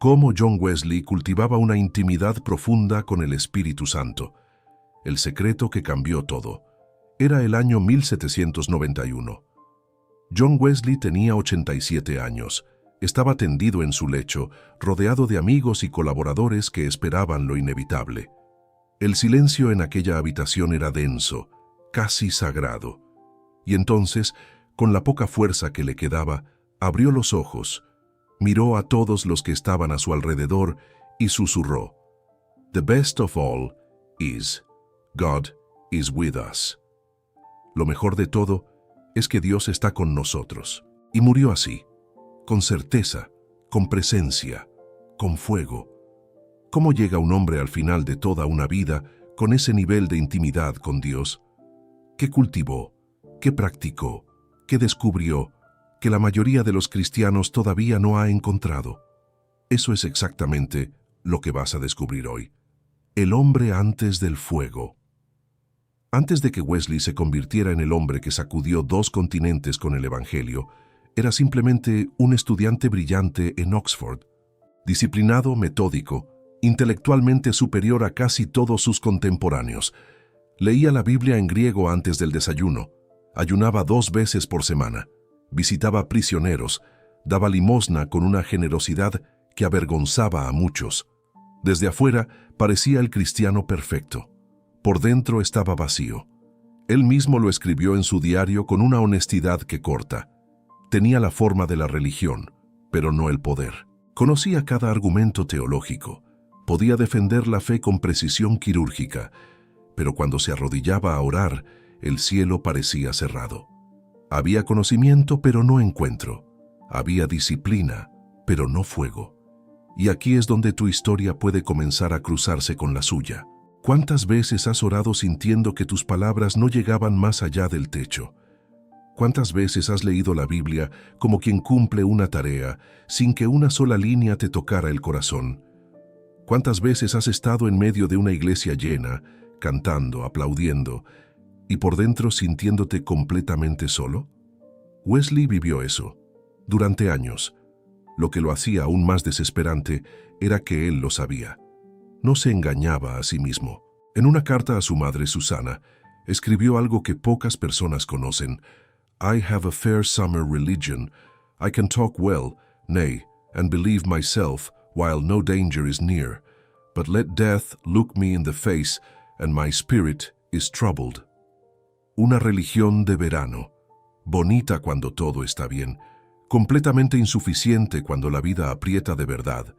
cómo John Wesley cultivaba una intimidad profunda con el Espíritu Santo. El secreto que cambió todo. Era el año 1791. John Wesley tenía 87 años. Estaba tendido en su lecho, rodeado de amigos y colaboradores que esperaban lo inevitable. El silencio en aquella habitación era denso, casi sagrado. Y entonces, con la poca fuerza que le quedaba, abrió los ojos, miró a todos los que estaban a su alrededor y susurró: "The best of all is, God is with us". Lo mejor de todo es que Dios está con nosotros. Y murió así, con certeza, con presencia, con fuego. ¿Cómo llega un hombre al final de toda una vida con ese nivel de intimidad con Dios? ¿Qué cultivó? ¿Qué practicó? ¿Qué descubrió? Que la mayoría de los cristianos todavía no ha encontrado. Eso es exactamente lo que vas a descubrir hoy. El hombre antes del fuego. Antes de que Wesley se convirtiera en el hombre que sacudió 2 continentes con el Evangelio, era simplemente un estudiante brillante en Oxford, disciplinado, metódico, intelectualmente superior a casi todos sus contemporáneos. Leía la Biblia en griego antes del desayuno, ayunaba 2 veces por semana, visitaba prisioneros, daba limosna con una generosidad que avergonzaba a muchos. Desde afuera parecía el cristiano perfecto. Por dentro estaba vacío. Él mismo lo escribió en su diario con una honestidad que corta. Tenía la forma de la religión, pero no el poder. Conocía cada argumento teológico. Podía defender la fe con precisión quirúrgica, pero cuando se arrodillaba a orar, el cielo parecía cerrado. Había conocimiento, pero no encuentro. Había disciplina, pero no fuego. Y aquí es donde tu historia puede comenzar a cruzarse con la suya. ¿Cuántas veces has orado sintiendo que tus palabras no llegaban más allá del techo? ¿Cuántas veces has leído la Biblia como quien cumple una tarea, sin que una sola línea te tocara el corazón? ¿Cuántas veces has estado en medio de una iglesia llena, cantando, aplaudiendo, y por dentro sintiéndote completamente solo? Wesley vivió eso, durante años. Lo que lo hacía aún más desesperante era que él lo sabía. No se engañaba a sí mismo. En una carta a su madre, Susana, escribió algo que pocas personas conocen: "I have a fair summer religion. I can talk well, nay, and believe myself, while no danger is near. But let death look me in the face, and my spirit is troubled". Una religión de verano, bonita cuando todo está bien, completamente insuficiente cuando la vida aprieta de verdad.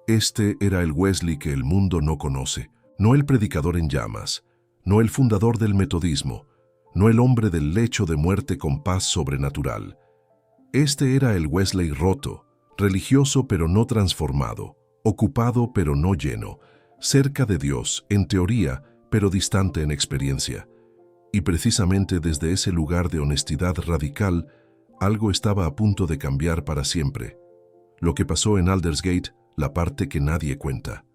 Este era el Wesley que el mundo no conoce, no el predicador en llamas, no el fundador del metodismo, no el hombre del lecho de muerte con paz sobrenatural. Este era el Wesley roto, religioso pero no transformado, ocupado pero no lleno, cerca de Dios en teoría pero distante en experiencia. Y precisamente desde ese lugar de honestidad radical, algo estaba a punto de cambiar para siempre. Lo que pasó en Aldersgate, la parte que nadie cuenta.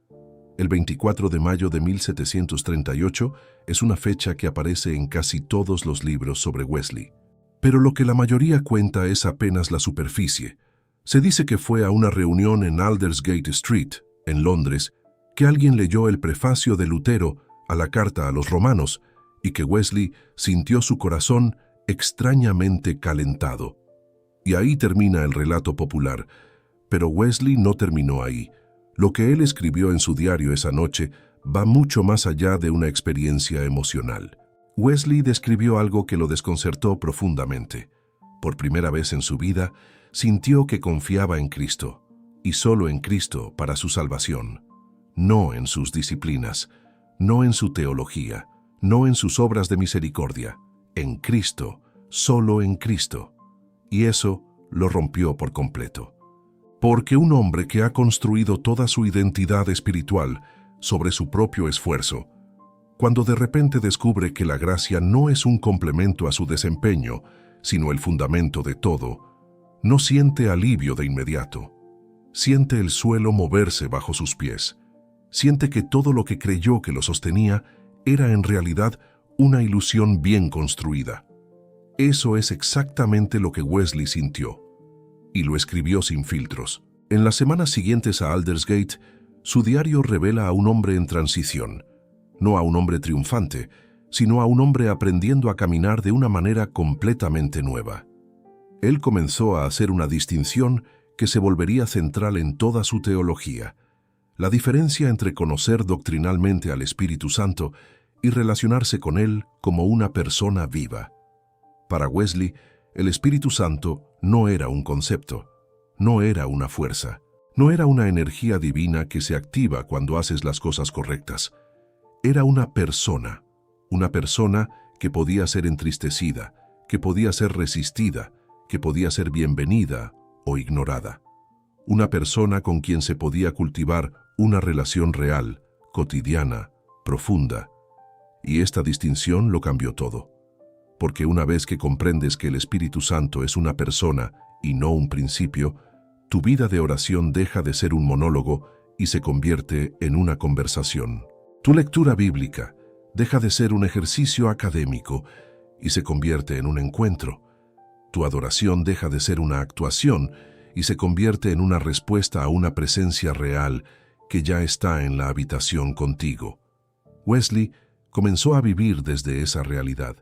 El 24 de mayo de 1738 es una fecha que aparece en casi todos los libros sobre Wesley. Pero lo que la mayoría cuenta es apenas la superficie. Se dice que fue a una reunión en Aldersgate Street, en Londres, que alguien leyó el prefacio de Lutero a la carta a los romanos y que Wesley sintió su corazón extrañamente calentado. Y ahí termina el relato popular. Pero Wesley no terminó ahí. Lo que él escribió en su diario esa noche va mucho más allá de una experiencia emocional. Wesley describió algo que lo desconcertó profundamente. Por primera vez en su vida, sintió que confiaba en Cristo, y solo en Cristo para su salvación. No en sus disciplinas, no en su teología, no en sus obras de misericordia. En Cristo, solo en Cristo. Y eso lo rompió por completo. Porque un hombre que ha construido toda su identidad espiritual sobre su propio esfuerzo, cuando de repente descubre que la gracia no es un complemento a su desempeño, sino el fundamento de todo, no siente alivio de inmediato. Siente el suelo moverse bajo sus pies. Siente que todo lo que creyó que lo sostenía era en realidad una ilusión bien construida. Eso es exactamente lo que Wesley sintió. Y lo escribió sin filtros. En las semanas siguientes a Aldersgate, su diario revela a un hombre en transición, no a un hombre triunfante, sino a un hombre aprendiendo a caminar de una manera completamente nueva. Él comenzó a hacer una distinción que se volvería central en toda su teología: la diferencia entre conocer doctrinalmente al Espíritu Santo y relacionarse con Él como una persona viva. Para Wesley, el Espíritu Santo no era un concepto, no era una fuerza, no era una energía divina que se activa cuando haces las cosas correctas. Era una persona que podía ser entristecida, que podía ser resistida, que podía ser bienvenida o ignorada. Una persona con quien se podía cultivar una relación real, cotidiana, profunda. Y esta distinción lo cambió todo. Porque una vez que comprendes que el Espíritu Santo es una persona y no un principio, tu vida de oración deja de ser un monólogo y se convierte en una conversación. Tu lectura bíblica deja de ser un ejercicio académico y se convierte en un encuentro. Tu adoración deja de ser una actuación y se convierte en una respuesta a una presencia real que ya está en la habitación contigo. Wesley comenzó a vivir desde esa realidad,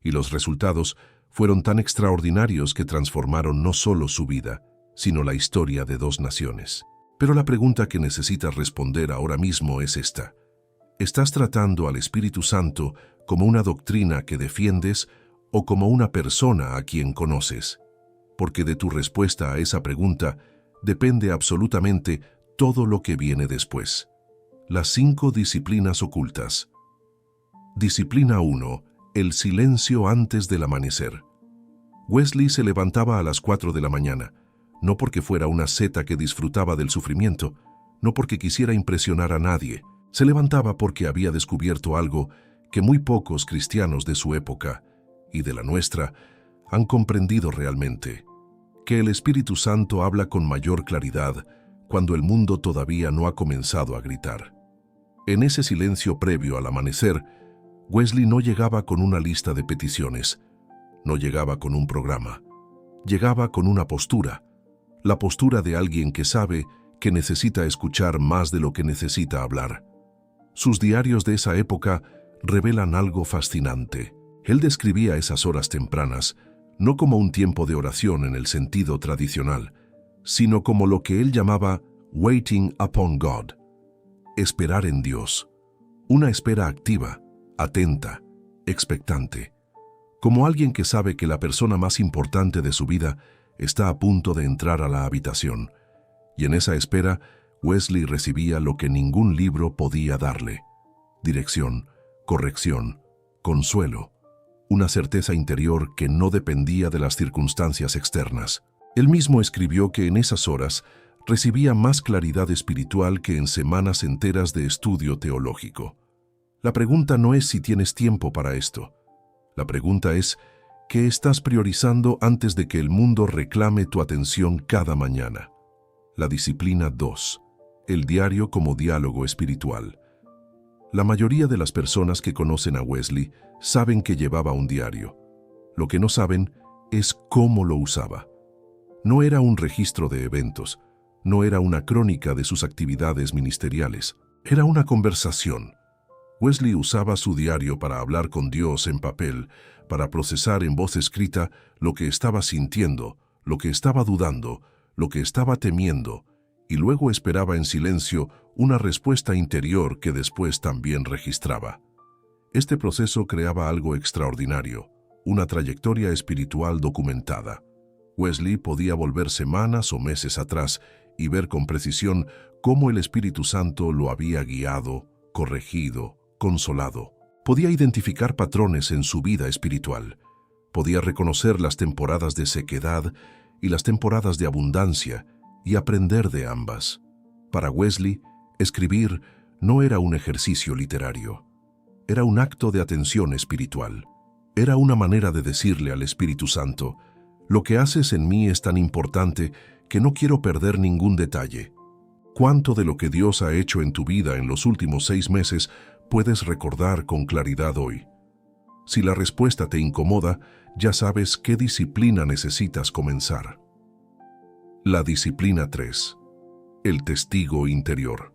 y los resultados fueron tan extraordinarios que transformaron no solo su vida, sino la historia de 2 naciones. Pero la pregunta que necesitas responder ahora mismo es esta: ¿estás tratando al Espíritu Santo como una doctrina que defiendes o como una persona a quien conoces? Porque de tu respuesta a esa pregunta depende absolutamente todo lo que viene después. Las 5 disciplinas ocultas. Disciplina 1. El silencio antes del amanecer. Wesley se levantaba a las 4 de la mañana, no porque fuera una asceta que disfrutaba del sufrimiento, no porque quisiera impresionar a nadie. Se levantaba porque había descubierto algo que muy pocos cristianos de su época y de la nuestra han comprendido realmente: que el Espíritu Santo habla con mayor claridad cuando el mundo todavía no ha comenzado a gritar. En ese silencio previo al amanecer, Wesley no llegaba con una lista de peticiones, no llegaba con un programa, llegaba con una postura, la postura de alguien que sabe que necesita escuchar más de lo que necesita hablar. Sus diarios de esa época revelan algo fascinante. Él describía esas horas tempranas no como un tiempo de oración en el sentido tradicional, sino como lo que él llamaba waiting upon God, esperar en Dios, una espera activa, atenta, expectante, como alguien que sabe que la persona más importante de su vida está a punto de entrar a la habitación. Y en esa espera, Wesley recibía lo que ningún libro podía darle: dirección, corrección, consuelo, una certeza interior que no dependía de las circunstancias externas. Él mismo escribió que en esas horas recibía más claridad espiritual que en semanas enteras de estudio teológico. La pregunta no es si tienes tiempo para esto. La pregunta es: ¿qué estás priorizando antes de que el mundo reclame tu atención cada mañana? La disciplina 2. El diario como diálogo espiritual. La mayoría de las personas que conocen a Wesley saben que llevaba un diario. Lo que no saben es cómo lo usaba. No era un registro de eventos, no era una crónica de sus actividades ministeriales, era una conversación. Wesley usaba su diario para hablar con Dios en papel, para procesar en voz escrita lo que estaba sintiendo, lo que estaba dudando, lo que estaba temiendo, y luego esperaba en silencio una respuesta interior que después también registraba. Este proceso creaba algo extraordinario, una trayectoria espiritual documentada. Wesley podía volver semanas o meses atrás y ver con precisión cómo el Espíritu Santo lo había guiado, corregido, consolado. Podía identificar patrones en su vida espiritual. Podía reconocer las temporadas de sequedad y las temporadas de abundancia y aprender de ambas. Para Wesley, escribir no era un ejercicio literario. Era un acto de atención espiritual. Era una manera de decirle al Espíritu Santo: lo que haces en mí es tan importante que no quiero perder ningún detalle. ¿Cuánto de lo que Dios ha hecho en tu vida en los últimos 6 meses puedes recordar con claridad hoy? Si la respuesta te incomoda, ya sabes qué disciplina necesitas comenzar. La disciplina 3. El testigo interior.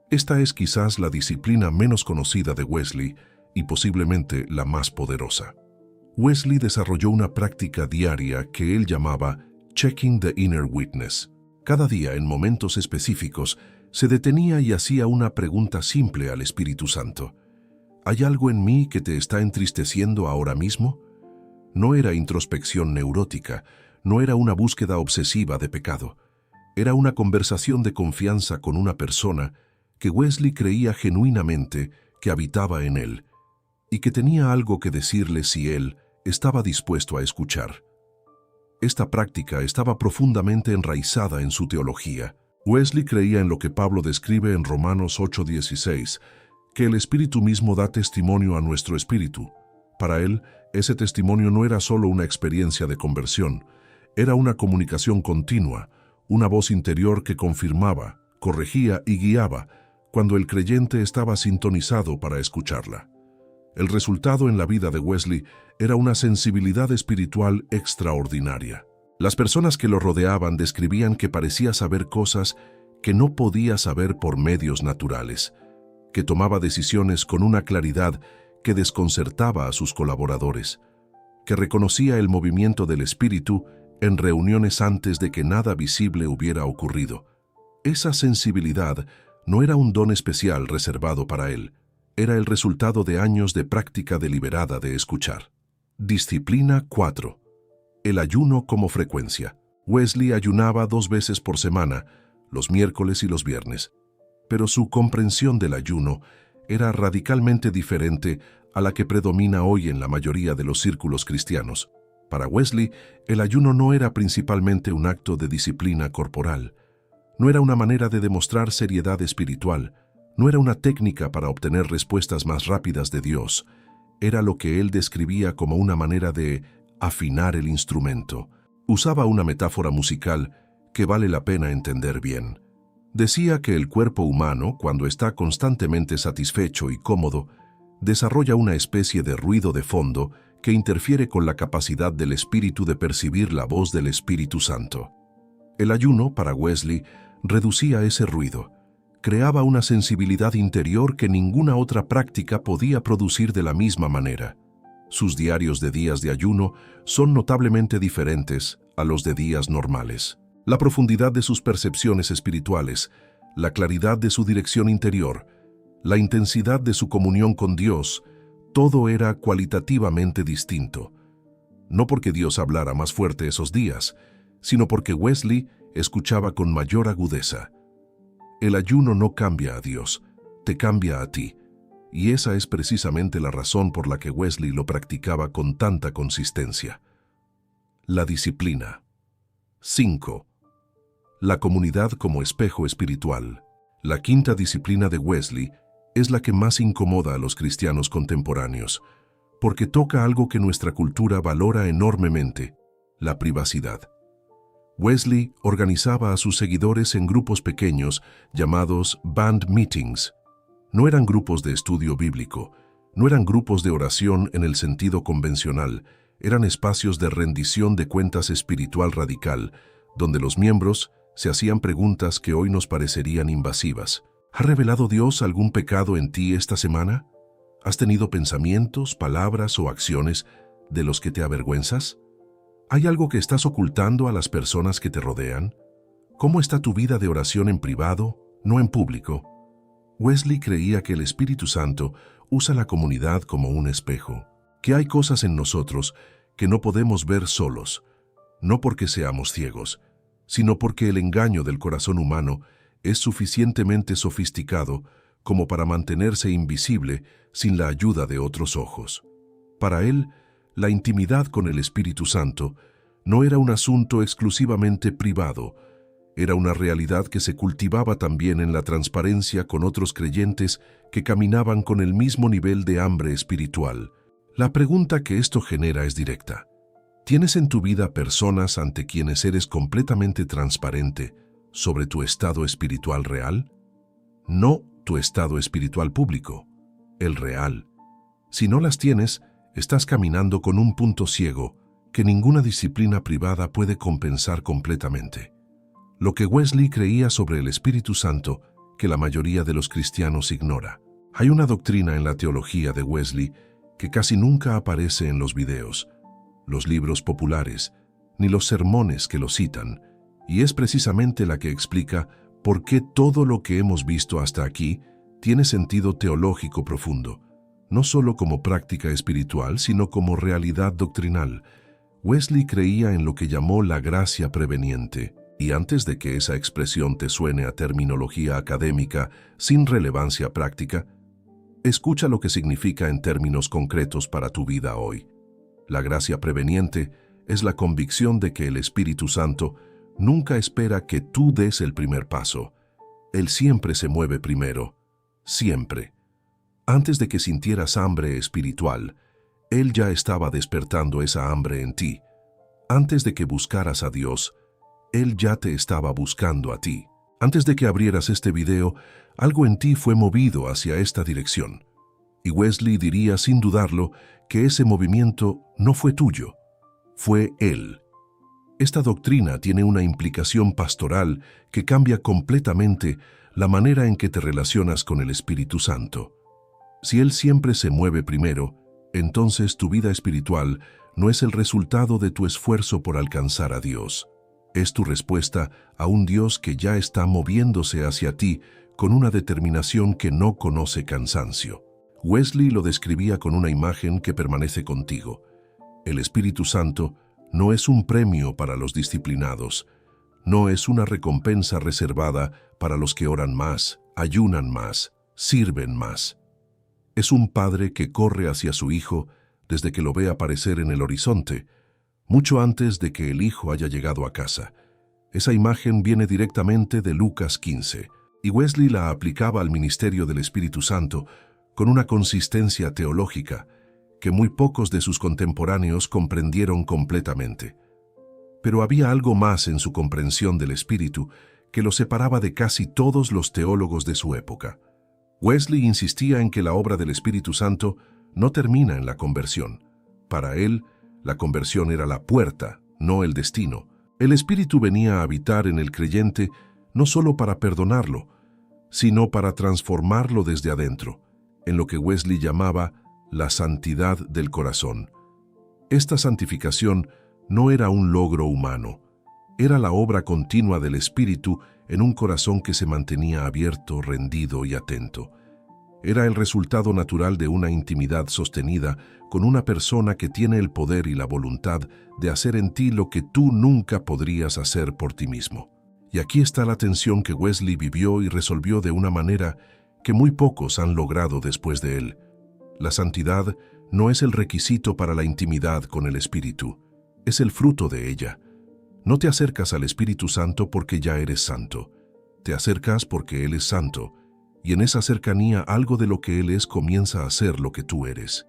Esta es quizás la disciplina menos conocida de Wesley y posiblemente la más poderosa. Wesley desarrolló una práctica diaria que él llamaba Checking the Inner Witness. Cada día, en momentos específicos, se detenía y hacía una pregunta simple al Espíritu Santo. ¿Hay algo en mí que te está entristeciendo ahora mismo? No era introspección neurótica, no era una búsqueda obsesiva de pecado. Era una conversación de confianza con una persona que Wesley creía genuinamente que habitaba en él y que tenía algo que decirle si él estaba dispuesto a escuchar. Esta práctica estaba profundamente enraizada en su teología. Wesley creía en lo que Pablo describe en Romanos 8:16, que el Espíritu mismo da testimonio a nuestro espíritu. Para él, ese testimonio no era solo una experiencia de conversión, era una comunicación continua, una voz interior que confirmaba, corregía y guiaba cuando el creyente estaba sintonizado para escucharla. El resultado en la vida de Wesley era una sensibilidad espiritual extraordinaria. Las personas que lo rodeaban describían que parecía saber cosas que no podía saber por medios naturales, que tomaba decisiones con una claridad que desconcertaba a sus colaboradores, que reconocía el movimiento del espíritu en reuniones antes de que nada visible hubiera ocurrido. Esa sensibilidad no era un don especial reservado para él, era el resultado de años de práctica deliberada de escuchar. Disciplina 4. El ayuno como frecuencia. Wesley ayunaba 2 veces por semana, los miércoles y los viernes, pero su comprensión del ayuno era radicalmente diferente a la que predomina hoy en la mayoría de los círculos cristianos. Para Wesley, el ayuno no era principalmente un acto de disciplina corporal, no era una manera de demostrar seriedad espiritual, no era una técnica para obtener respuestas más rápidas de Dios, era lo que él describía como una manera de afinar el instrumento. Usaba una metáfora musical que vale la pena entender bien. Decía que el cuerpo humano, cuando está constantemente satisfecho y cómodo, desarrolla una especie de ruido de fondo que interfiere con la capacidad del espíritu de percibir la voz del Espíritu Santo. El ayuno, para Wesley, reducía ese ruido, creaba una sensibilidad interior que ninguna otra práctica podía producir de la misma manera. Sus diarios de días de ayuno son notablemente diferentes a los de días normales. La profundidad de sus percepciones espirituales, la claridad de su dirección interior, la intensidad de su comunión con Dios, todo era cualitativamente distinto. No porque Dios hablara más fuerte esos días, sino porque Wesley escuchaba con mayor agudeza. El ayuno no cambia a Dios, te cambia a ti, y esa es precisamente la razón por la que Wesley lo practicaba con tanta consistencia. La disciplina. 5. La comunidad como espejo espiritual. La quinta disciplina de Wesley es la que más incomoda a los cristianos contemporáneos, porque toca algo que nuestra cultura valora enormemente: la privacidad. Wesley organizaba a sus seguidores en grupos pequeños llamados band meetings. No eran grupos de estudio bíblico, no eran grupos de oración en el sentido convencional, eran espacios de rendición de cuentas espiritual radical, donde los miembros se hacían preguntas que hoy nos parecerían invasivas. ¿Ha revelado Dios algún pecado en ti esta semana? ¿Has tenido pensamientos, palabras o acciones de los que te avergüenzas? ¿Hay algo que estás ocultando a las personas que te rodean? ¿Cómo está tu vida de oración en privado, no en público? Wesley creía que el Espíritu Santo usa la comunidad como un espejo, que hay cosas en nosotros que no podemos ver solos, no porque seamos ciegos, sino porque el engaño del corazón humano es suficientemente sofisticado como para mantenerse invisible sin la ayuda de otros ojos. Para él, la intimidad con el Espíritu Santo no era un asunto exclusivamente privado, era una realidad que se cultivaba también en la transparencia con otros creyentes que caminaban con el mismo nivel de hambre espiritual. La pregunta que esto genera es directa. ¿Tienes en tu vida personas ante quienes eres completamente transparente sobre tu estado espiritual real? No tu estado espiritual público, el real. Si no las tienes, estás caminando con un punto ciego que ninguna disciplina privada puede compensar completamente. Lo que Wesley creía sobre el Espíritu Santo, que la mayoría de los cristianos ignora. Hay una doctrina en la teología de Wesley que casi nunca aparece en los videos, los libros populares, ni los sermones que lo citan, y es precisamente la que explica por qué todo lo que hemos visto hasta aquí tiene sentido teológico profundo, no solo como práctica espiritual, sino como realidad doctrinal. Wesley creía en lo que llamó la gracia preveniente, y antes de que esa expresión te suene a terminología académica sin relevancia práctica, escucha lo que significa en términos concretos para tu vida hoy. La gracia preveniente es la convicción de que el Espíritu Santo nunca espera que tú des el primer paso. Él siempre se mueve primero, siempre. Antes de que sintieras hambre espiritual, Él ya estaba despertando esa hambre en ti. Antes de que buscaras a Dios, Él ya te estaba buscando a ti. Antes de que abrieras este video, algo en ti fue movido hacia esta dirección. Y Wesley diría sin dudarlo que ese movimiento no fue tuyo, fue Él. Esta doctrina tiene una implicación pastoral que cambia completamente la manera en que te relacionas con el Espíritu Santo. Si Él siempre se mueve primero, entonces tu vida espiritual no es el resultado de tu esfuerzo por alcanzar a Dios. Es tu respuesta a un Dios que ya está moviéndose hacia ti con una determinación que no conoce cansancio. Wesley lo describía con una imagen que permanece contigo. El Espíritu Santo no es un premio para los disciplinados, no es una recompensa reservada para los que oran más, ayunan más, sirven más. Es un padre que corre hacia su hijo desde que lo ve aparecer en el horizonte, mucho antes de que el hijo haya llegado a casa. Esa imagen viene directamente de Lucas 15, y Wesley la aplicaba al ministerio del Espíritu Santo con una consistencia teológica que muy pocos de sus contemporáneos comprendieron completamente. Pero había algo más en su comprensión del Espíritu que lo separaba de casi todos los teólogos de su época. Wesley insistía en que la obra del Espíritu Santo no termina en la conversión. Para él, la conversión era la puerta, no el destino. El Espíritu venía a habitar en el creyente no solo para perdonarlo, sino para transformarlo desde adentro, en lo que Wesley llamaba la santidad del corazón. Esta santificación no era un logro humano, era la obra continua del Espíritu en un corazón que se mantenía abierto, rendido y atento. Era el resultado natural de una intimidad sostenida con una persona que tiene el poder y la voluntad de hacer en ti lo que tú nunca podrías hacer por ti mismo. Y aquí está la tensión que Wesley vivió y resolvió de una manera que muy pocos han logrado después de él. La santidad no es el requisito para la intimidad con el Espíritu, es el fruto de ella. No te acercas al Espíritu Santo porque ya eres santo. Te acercas porque Él es santo, y en esa cercanía algo de lo que Él es comienza a ser lo que tú eres.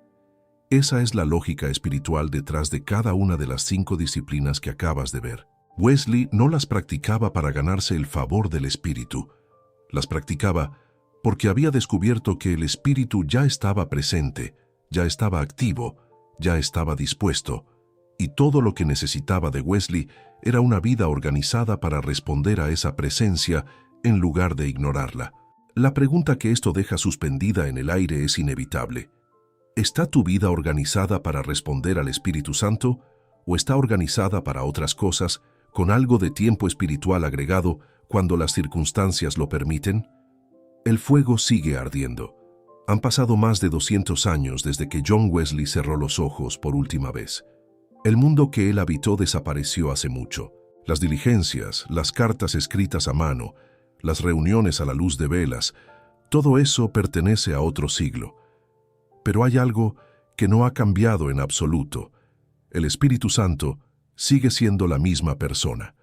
Esa es la lógica espiritual detrás de cada una de las 5 disciplinas que acabas de ver. Wesley no las practicaba para ganarse el favor del Espíritu. Las practicaba porque había descubierto que el Espíritu ya estaba presente, ya estaba activo, ya estaba dispuesto, y todo lo que necesitaba de Wesley era una vida organizada para responder a esa presencia en lugar de ignorarla. La pregunta que esto deja suspendida en el aire es inevitable. ¿Está tu vida organizada para responder al Espíritu Santo o está organizada para otras cosas con algo de tiempo espiritual agregado cuando las circunstancias lo permiten? El fuego sigue ardiendo. Han pasado más de 200 años desde que John Wesley cerró los ojos por última vez. El mundo que él habitó desapareció hace mucho. Las diligencias, las cartas escritas a mano, las reuniones a la luz de velas, todo eso pertenece a otro siglo. Pero hay algo que no ha cambiado en absoluto. El Espíritu Santo sigue siendo la misma persona.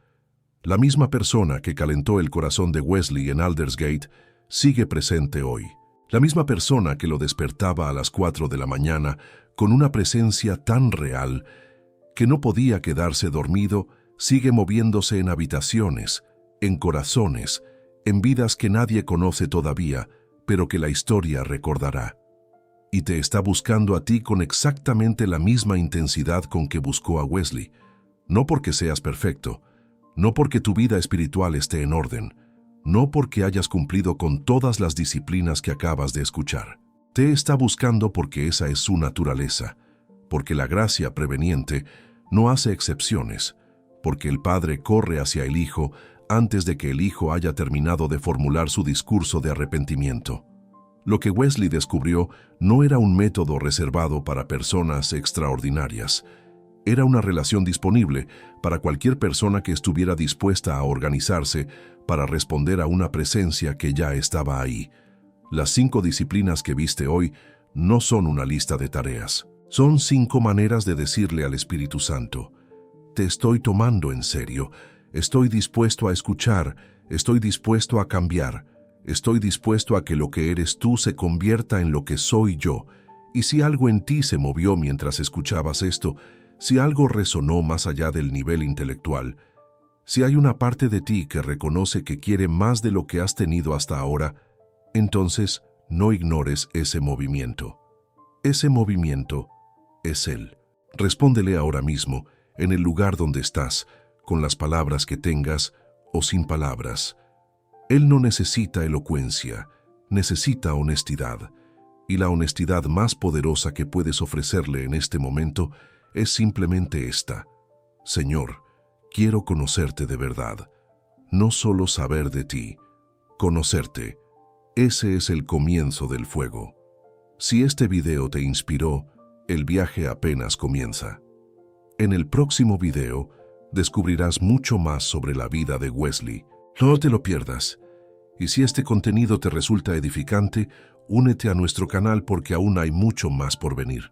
La misma persona que calentó el corazón de Wesley en Aldersgate sigue presente hoy. La misma persona que lo despertaba a las 4 de la mañana con una presencia tan real que no podía quedarse dormido, sigue moviéndose en habitaciones, en corazones, en vidas que nadie conoce todavía, pero que la historia recordará. Y te está buscando a ti con exactamente la misma intensidad con que buscó a Wesley. No porque seas perfecto, No porque tu vida espiritual esté en orden, no porque hayas cumplido con todas las disciplinas que acabas de escuchar. Te está buscando porque esa es su naturaleza, porque la gracia preveniente no hace excepciones, porque el Padre corre hacia el Hijo antes de que el Hijo haya terminado de formular su discurso de arrepentimiento. Lo que Wesley descubrió no era un método reservado para personas extraordinarias. Era una relación disponible para cualquier persona que estuviera dispuesta a organizarse para responder a una presencia que ya estaba ahí. Las 5 disciplinas que viste hoy no son una lista de tareas. Son 5 maneras de decirle al Espíritu Santo: te estoy tomando en serio, estoy dispuesto a escuchar, estoy dispuesto a cambiar, estoy dispuesto a que lo que eres tú se convierta en lo que soy yo. Y si algo en ti se movió mientras escuchabas esto, si algo resonó más allá del nivel intelectual, si hay una parte de ti que reconoce que quiere más de lo que has tenido hasta ahora, entonces no ignores ese movimiento. Ese movimiento es Él. Respóndele ahora mismo, en el lugar donde estás, con las palabras que tengas o sin palabras. Él no necesita elocuencia, necesita honestidad. Y la honestidad más poderosa que puedes ofrecerle en este momento es simplemente esta: Señor, quiero conocerte de verdad. No solo saber de ti, conocerte. Ese es el comienzo del fuego. Si este video te inspiró, el viaje apenas comienza. En el próximo video descubrirás mucho más sobre la vida de Wesley. No te lo pierdas. Y si este contenido te resulta edificante, únete a nuestro canal porque aún hay mucho más por venir.